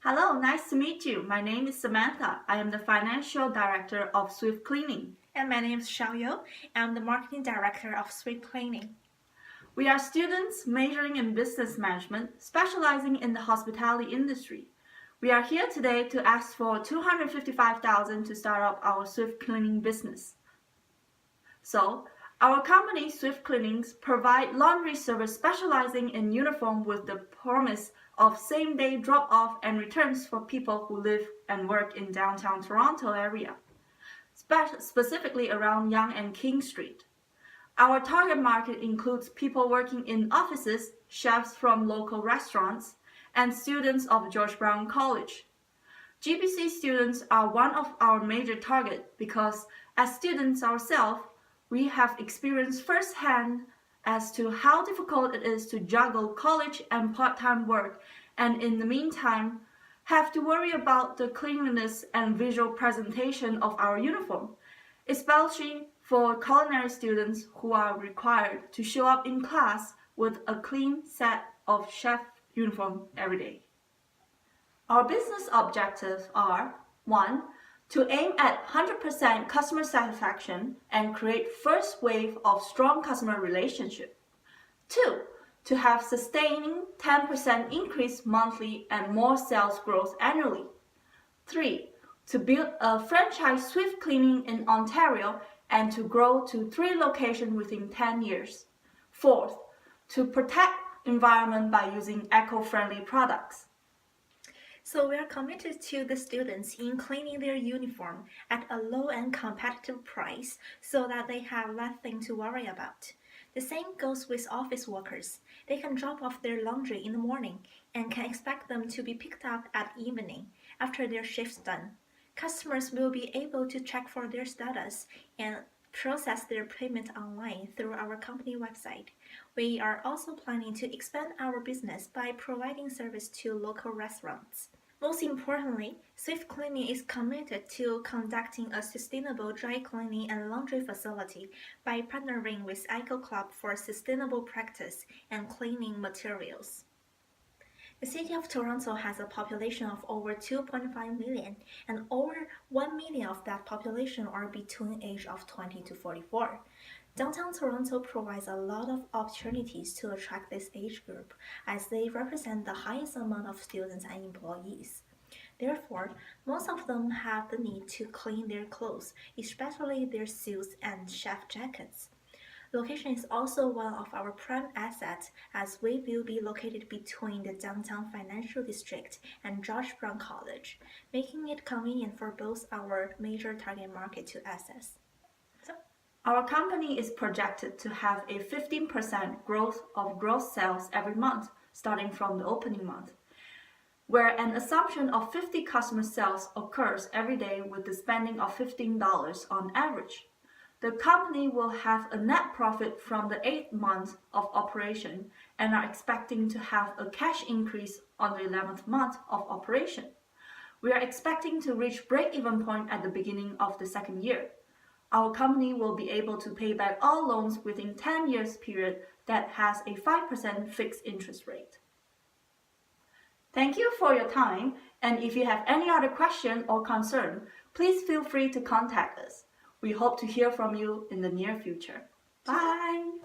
Hello, nice to meet you. My name is Samantha. I am the Financial Director of Swift Cleaning. And my name is Xiaoyu. I'm the Marketing Director of Swift Cleaning. We are students majoring in business management, specializing in the hospitality industry. We are here today to ask for $255,000 to start up our Swift Cleaning business. So, our company, Swift Cleanings, provide laundry service specializing in uniform with the promise of same-day drop-off and returns for people who live and work in downtown Toronto area, specifically around Jiang and King Street. Our target market includes people working in offices, chefs from local restaurants, and students of George Brown College. GBC students are one of our major targets because, as students ourselves, we have experienced firsthand as to how difficult it is to juggle college and part-time work, and in the meantime, have to worry about the cleanliness and visual presentation of our uniform, especially for culinary students who are required to show up in class with a clean set of chef uniform every day. Our business objectives are 1. To aim at 100% customer satisfaction and create first wave of strong customer relationship. 2. To have sustaining 10% increase monthly and more sales growth annually. 3. To build a franchise Swift Cleaning in Ontario and to grow to 3 locations within 10 years. 4. To protect environment by using eco-friendly products. So we are committed to the students in cleaning their uniform at a low and competitive price so that they have nothing to worry about. The same goes with office workers. They can drop off their laundry in the morning and can expect them to be picked up at evening after their shift's done. Customers will be able to check for their status and process their payment online through our company website. We are also planning to expand our business by providing service to local restaurants. Most importantly, Swift Cleaning is committed to conducting a sustainable dry cleaning and laundry facility by partnering with Eco Club for sustainable practice and cleaning materials. The city of Toronto has a population of over 2.5 million, and over 1 million of that population are between age of 20 to 44. Downtown Toronto provides a lot of opportunities to attract this age group, as they represent the highest amount of students and employees. Therefore, most of them have the need to clean their clothes, especially their suits and chef jackets. Location is also one of our prime assets, as we will be located between the downtown financial district and George Brown College, making it convenient for both our major target market to access. Our company is projected to have a 15% growth of gross sales every month, starting from the opening month, where an assumption of 50 customer sales occurs every day with the spending of $15 on average. The company will have a net profit from the 8th month of operation and are expecting to have a cash increase on the 11th month of operation. We are expecting to reach break-even point at the beginning of the second year. Our company will be able to pay back all loans within 10 years period that has a 5% fixed interest rate. Thank you for your time, and if you have any other question or concern, please feel free to contact us. We hope to hear from you in the near future. Bye!